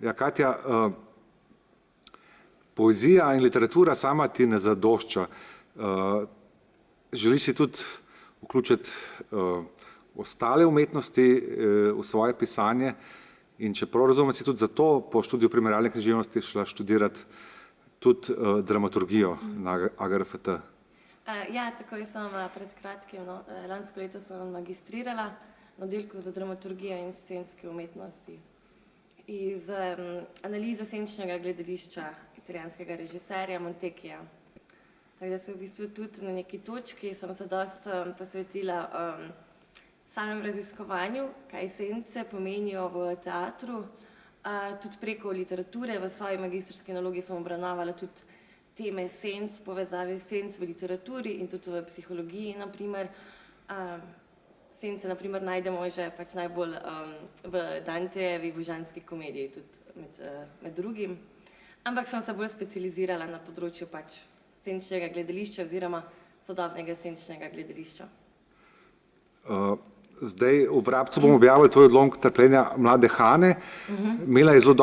Ja, Katja, poezija in literatura sama ti ne zadošča. Želiš si tudi vključiti ostale umetnosti v svoje pisanje in čeprav razumem, si tudi zato po študiju primerjalne književnosti šla študirati tudi dramaturgijo na AGRFT. Ja, takoj sem pred kratkim, lansko leto sem magistrirala na oddelku za dramaturgijo in scenske umetnosti iz analize senčnega gledališča italijanskega režiserja Montekija. Tako da se v bistvu tudi na neki točki sem se dosti posvetila samem raziskovanju, kaj sence pomenijo v teatru, tudi preko literature. V svoji magistrski nalogi sem obravnavala tudi teme senc, povezave senc v literaturi in tudi v psihologiji, naprimer. Sence, naprimer, najdemo že pač najbolj v Dantejevi božanski komediji, tudi med drugim. Ampak sem se bolj specializirala na področju pač senčnega gledališča oziroma sodobnega senčnega gledališča. Zdaj v Vrabcu bomo objavili tvoj odlomek Trpljenja mlade Hane. Imela je zelo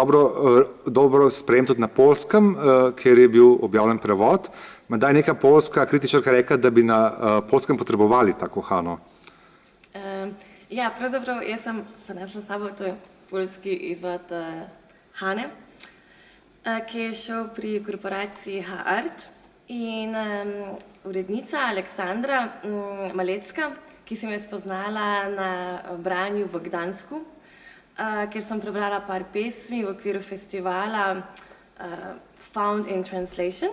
dobro sprejem tudi na Poljskem, kjer je bil objavljen prevod. Menda je neka poljska kritičarka rekla, da bi na Poljskem potrebovali tako Hano. Ja, pravzaprav jaz sem prinesla s sabo poljski izvod Hane, ki je šel pri korporaciji H-Art in urednica Aleksandra Malecka, ki sem jo spoznala na branju v Gdansku, kjer sem prebrala par pesmi v okviru festivala Found in Translation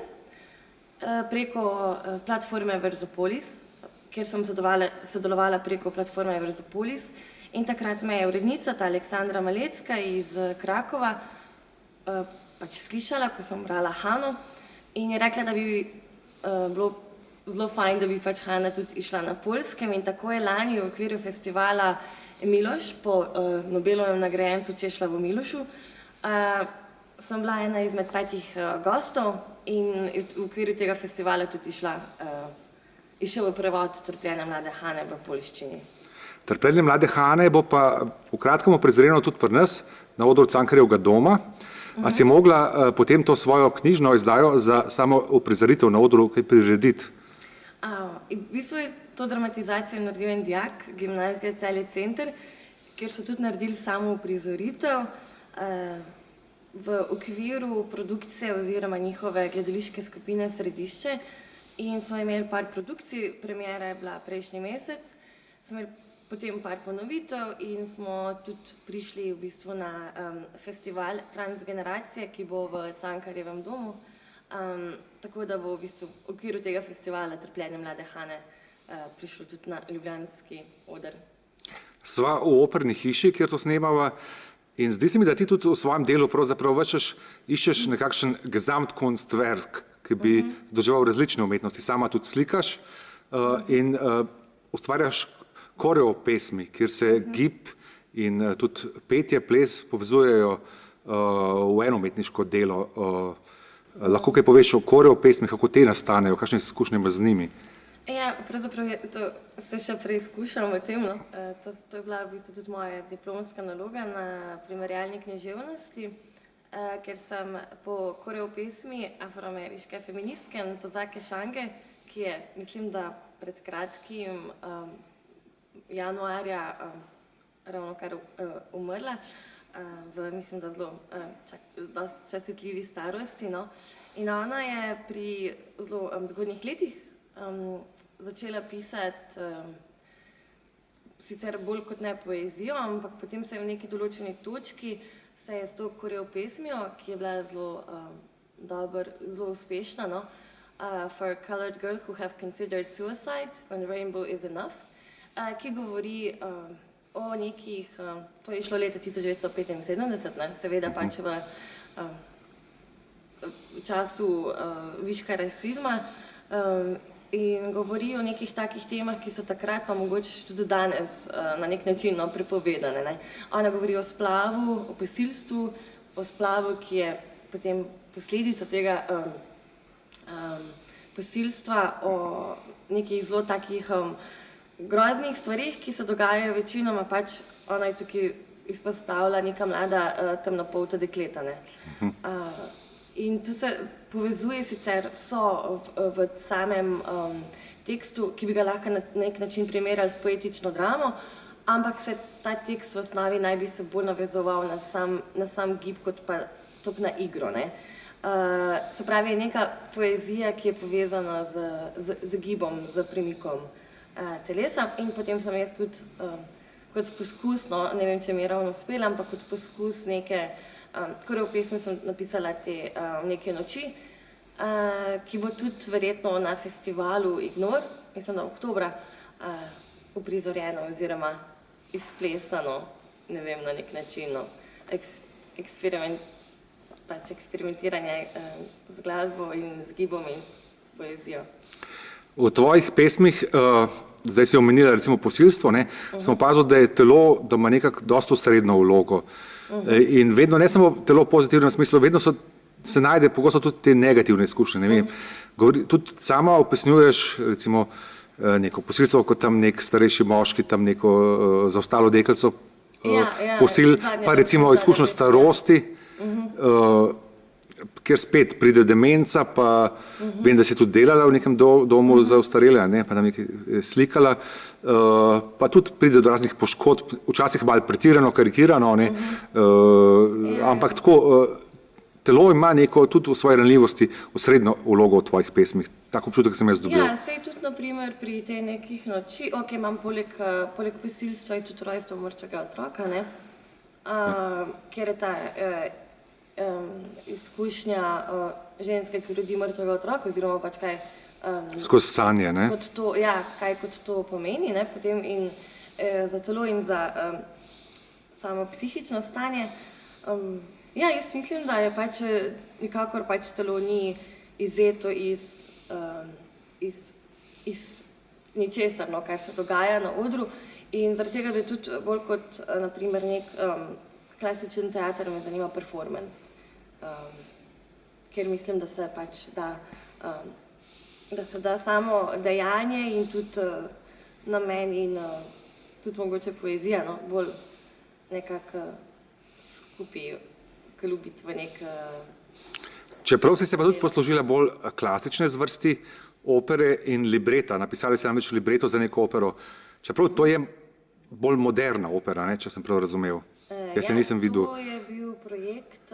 preko platforme Versopolis, kjer sem sodelovala preko platforme Versopolis in takrat me je urednica, ta Aleksandra Malecka iz Krakova, pač slišala, ko sem brala Hano in je rekla, da bi bilo zelo fajn, da bi pač Hana tudi išla na Poljskem in tako je lani v okviru festivala Miloš po Nobelovem nagrajencu Česlavu Milošu sem bila ena izmed 5 gostov in v okviru tega festivala tudi išel v prevod Trpljenja mlade Hane v poljščini. Trpljenje mlade Hane bo pa v kratkem uprizorjeno tudi pri nas na odru Cankarjevega doma. A si mogla potem to svojo knjižno izdajo za samo uprizoritev na odru kaj prirediti? V bistvu je to dramatizacijo naredil en dijak, gimnazija Celje Center, kjer so tudi naredili samo uprizoritev v okviru produkcije oziroma njihove gledališke skupine Središče. In smo imeli par produkcij, premiera je bila prejšnji mesec, smo imeli potem par ponovitev in smo tudi prišli v bistvu na festival Transgeneracije, ki bo v Cankarjevem domu, tako da bo v bistvu v okviru tega festivala Trpljenje mlade Hane prišlo tudi na ljubljanski oder. Sva v operni hiši, kjer to snemava, in zdi se mi, da ti tudi v svojem delu pravzaprav iščeš nekakšen Gesamtkunstwerk, ki bi združeval različne umetnosti. Sama tudi slikaš in ustvarjaš koreo pesmi, kjer se gib in tudi petje, ples povezujejo v eno umetniško delo. Lahko kaj poveš o koreo pesmih, kako te nastanejo, kakšne izkušnje imaš z njimi? Ja, pravzaprav se še preizkušam v tem. To je bila v bistvu tudi moja diplomska naloga na primerjalni književnosti, ker sem po koreo pesmi afroameriške feministke Ntozake Shange, ki je, mislim, da pred kratkim januarja ravno kar umrla, v, mislim, da zelo častitljivi starosti. In ona je pri zelo zgodnjih letih začela pisati sicer bolj kot ne poezijo, ampak potem se je v neki določeni točki se je s to koreo pesmijo, ki je bila zelo uspešna, For a Colored Girl Who Have Considered Suicide When Rainbow Is Enough, ki govori o nekih, to je išlo leta 1975, seveda pač v času viška rasizma, in govori o nekih takih temah, ki so takrat pa mogoče tudi danes na nek način prepovedane. Ona govori o splavu, o posilstvu, o splavu, ki je potem posledica tega posilstva, o nekih zelo takih groznih stvarih, ki se dogajajo večinoma pač, ona je tukaj izpostavlja neka mlada temnopolta dekleta. Ne. In tu se povezuje sicer v samem tekstu, ki bi ga lahko na nek način primerjali s poetično dramo, ampak se ta tekst v osnovi naj bi se bolj navezoval na sam gib, kot pa tok na igro. Ne. Se pravi, je neka poezija, ki je povezana z gibom, z premikom telesa, in potem sem jaz tudi kot poskus, no, ne vem, če mi je ravno uspela, ampak kot poskus neke, v pesmi sem napisala te neke noči, ki bo tudi verjetno na festivalu Ignor, mislim, da oktobra, uprizorjeno oziroma izplesano, ne vem, na nek način, no, eksperimentiranje z glasbo in z gibom in s poezijo. V tvojih pesmih, zdaj si omenila recimo posilstvo, ne, sem opazil, da je telo, da ima nekako dosto srednjo vlogo. In vedno, ne samo telo v pozitivnem smislu, vedno se najde pogosto tudi te negativne izkušnje. Ne vem. Tudi sama opisnjuješ recimo neko posilstvo kot tam nek starejši moški, tam neko zaostalo deklico posil, pa recimo izkušnjo starosti, kjer spet pride demenca, pa vem, da si tudi delala v nekem domu za ostarele, pa tam nekaj slikala, pa tudi pride do raznih poškodb, včasih malo pretirano, karikirano, ampak tako, telo ima neko tudi v svoji ranljivosti osrednjo vlogo v tvojih pesmih. Tako občutek sem jaz dobil. Ja, sej tudi naprimer pri tej nekih noči, imam poleg posilstva in tudi rojstvo mrtvega otroka, kjer je ta izkušnja ženske, ki rodi mrtvega otroka, oziroma pač kaj skozi sanje, ne? Kaj kot to pomeni, ne, potem in za telo in za samo psihično stanje. Jaz mislim, da je pač nikakor pač telo ni izzeto iz ničesar, no, kar se dogaja na odru, in zaradi tega, da je tudi bolj kot naprimer nek klasičen teater, me zanima performance, ker mislim, da se pač da se da samo dejanje in tudi namen in tudi mogoče poezija, no, bolj nekako skupaj ljubiti v nek... Čeprav si se pa tudi poslužila bolj klasične zvrsti opere in libreta, napisali ste namreč libreto za neko opero, čeprav to je bolj moderna opera, ne, če sem prav razumel. Jaz se nisem videl. To je bil projekt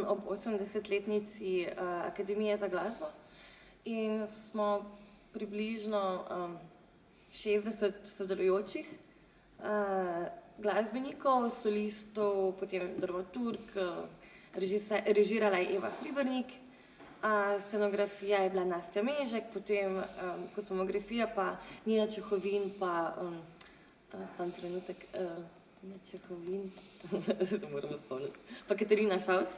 ob 80-letnici Akademije za glasbo in smo približno 60 sodelujočih glasbenikov, solistov, potem dramaturg, režirala je Eva Hribernik, scenografija je bila Nastja Mežek, potem kosmografija pa Nina Čehovin, pa sam trenutek, Nina Čehovin, se moramo spomniti, pa Katarina Šaus,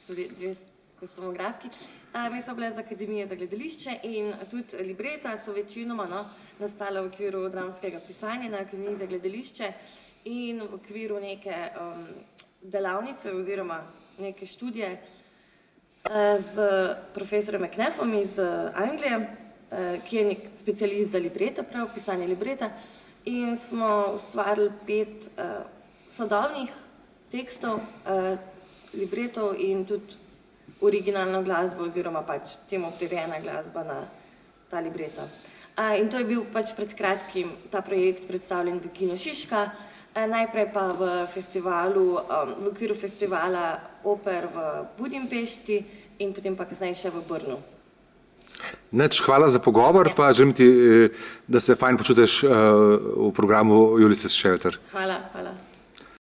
tudi dve kosmografki. Mi so bile z Akademije za gledališče in tudi libreta so večinoma nastala v okviru dramskega pisanja na Akademiji za gledališče in v okviru neke delavnice oziroma neke študije z profesorjem McNeffom iz Anglije, ki je nek specialist za libreta, prav pisanje libreta, in smo ustvarili 5 sodobnih tekstov, libretov in tudi originalno glasbo oziroma pač temu prirejena glasba na ta libreta. In to je bil pač pred kratkim ta projekt predstavljen v Kinu Šiška, najprej pa v okviru festivala oper v Budimpešti in potem pa kasneje še v Brnu. Nič, hvala za pogovor, pa želim ti, da se fajn počutiš v programu Ulysses Shelter. Hvala.